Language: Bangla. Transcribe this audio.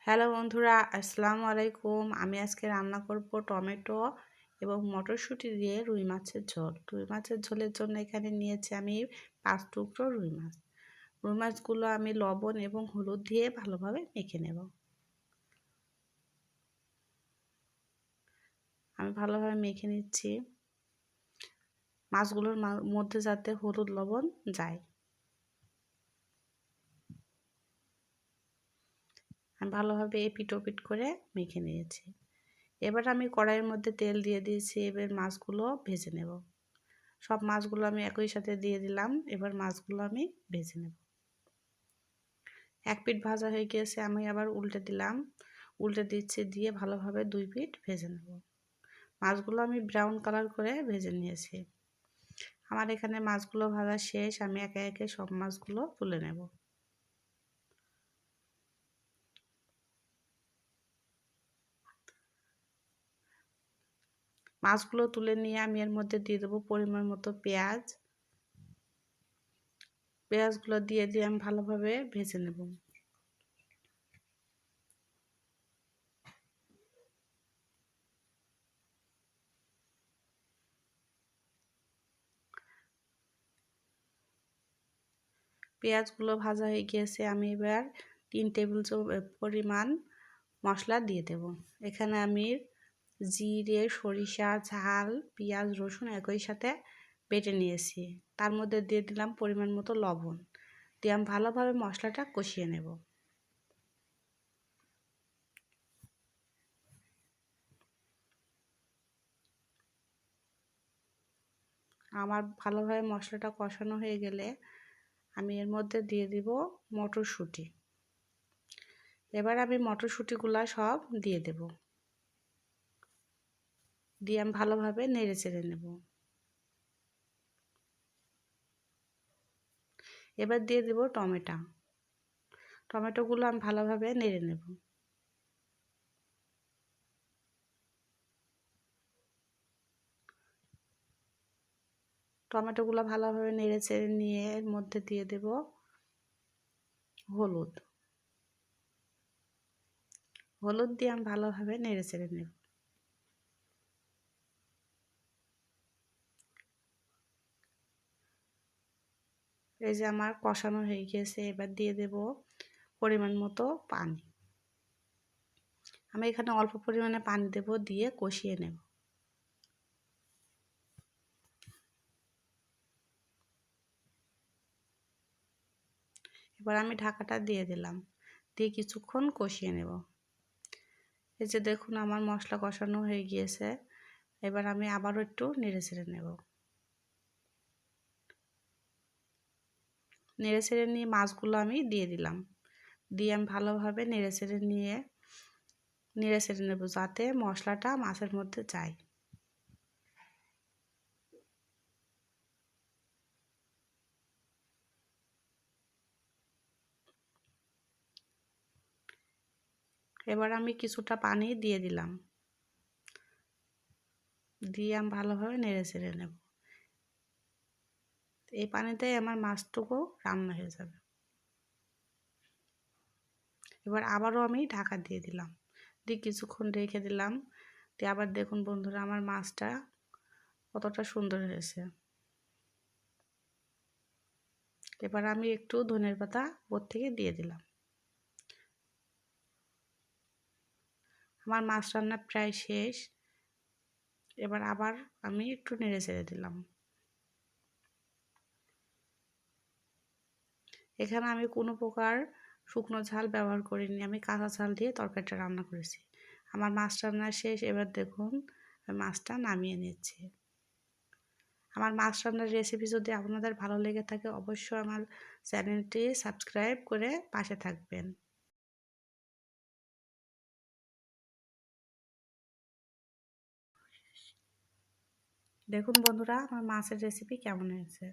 হ্যালো বন্ধুরা, আসসালামু আলাইকুম। আমি আজকে রান্না করব টমেটো এবং মটরশুঁটি দিয়ে রুই মাছের ঝোল। রুই মাছের ঝোলের জন্য এখানে নিয়েছি আমি 5 টুকরো রুই মাছ। রুই মাছগুলো আমি লবণ এবং হলুদ দিয়ে ভালোভাবে মেখে নেব। আমি ভালোভাবে মেখে নিচ্ছি, মাছগুলোর মধ্যে যাতে হলুদ লবণ যায়। আমি ভালোভাবে এপিট ওপিট করে মেখে নিয়েছি। এবার আমি কড়াইয়ের মধ্যে তেল দিয়ে দিয়েছি। এবার মাছগুলো ভেজে নেব। সব মাছগুলো আমি একই সাথে দিয়ে দিলাম। এবার মাছগুলো আমি ভেজে নেব। এক পিঠ ভাজা হয়ে গিয়েছে, আমি আবার উল্টে দিলাম। উল্টে দিচ্ছি, দিয়ে ভালোভাবে 2 পিঠ ভেজে নেব। মাছগুলো আমি ব্রাউন কালার করে ভেজে নিয়েছি। আমার এখানে মাছগুলো ভাজা শেষ। আমি একে একে সব মাছগুলো তুলে নেব। মাছগুলো তুলে নিয়ে আমি এর মধ্যে দিয়ে দেবো পরিমাণ মতো পেঁয়াজ। পেঁয়াজগুলো দিয়ে আমি ভালোভাবে ভেজে নেব। পেঁয়াজগুলো ভাজা হয়ে গিয়েছে, আমি এবার 3 টেবিল পরিমাণ মশলা দিয়ে দেব। এখানে আমি জিরে, সরিষা, ঝাল, পেঁয়াজ, রসুন একই সাথে বেটে নিয়েছি। তার মধ্যে দিয়ে দিলাম পরিমাণ মতো লবণ। দিয়ে আমি ভালোভাবে মশলাটা কষিয়ে নেব। আমার ভালোভাবে মশলাটা কষানো হয়ে গেলে আমি এর মধ্যে দিয়ে দিব মটরশুঁটি। এবার আমি মটরশুঁটিগুলো সব দিয়ে দেব। দিয়ে আমি ভালোভাবে নেড়ে চেড়ে নেব। এবার দিয়ে দেব টমেটো। টমেটোগুলো আমি ভালোভাবে নেড়ে নেব। টমেটোগুলো ভালোভাবে নেড়ে চেড়ে নিয়ে এর মধ্যে দিয়ে দেব হলুদ। হলুদ দিয়ে আমি ভালোভাবে নেড়ে চেড়ে নেব। এই যে আমার কষানো হয়ে গিয়েছে, এবার দিয়ে দেব পরিমাণ মতো পানি। আমি এখানে অল্প পরিমাণে পানি দেব, দিয়ে কষিয়ে নেব। এবার আমি ঢাকাটা দিয়ে দিলাম, দিয়ে কিছুক্ষণ কষিয়ে নেব। এই যে দেখুন আমার মশলা কষানো হয়ে গিয়েছে। এবার আমি আবারও একটু নেড়ে চেড়ে নেব। নেড়ে চেড়ে নিয়ে মাছগুলো আমি দিয়ে দিলাম। দিয়ে আমি ভালোভাবে নেড়ে চেড়ে নেব, যাতে মশলাটা মাছের মধ্যে যায়। এবার আমি কিছুটা পানি দিয়ে দিলাম, দিয়ে আমি ভালোভাবে নেড়ে চেড়ে নেব। এই পানিতেই আমার মাছটুকু রান্না হয়ে যাবে। এবার আবারও আমি ঢাকা দিয়ে দিলাম, দিয়ে কিছুক্ষণ রেখে দিলাম। দিয়ে আবার দেখুন বন্ধুরা, আমার মাছটা কতটা সুন্দর হয়েছে। এবার আমি একটু ধনের পাতা উপর থেকে দিয়ে দিলাম। আমার মাছ রান্না প্রায় শেষ। এবার আবার আমি একটু নেড়ে চেড়ে দিলাম। এখানে আমি কোনো প্রকার শুকনো ঝাল ব্যবহার করিনি, আমি কাঁচা ঝাল দিয়ে তরকারিটা রান্না করেছি। আমার মাছ রান্না শেষ। এবার দেখুন আমি মাছটা নামিয়ে নিচ্ছি। আমার মাছ রান্নার রেসিপি যদি আপনাদের ভালো লেগে থাকে, অবশ্যই আমার চ্যানেলটি সাবস্ক্রাইব করে পাশে থাকবেন। দেখুন বন্ধুরা, আমার মাছের রেসিপি কেমন হয়েছে।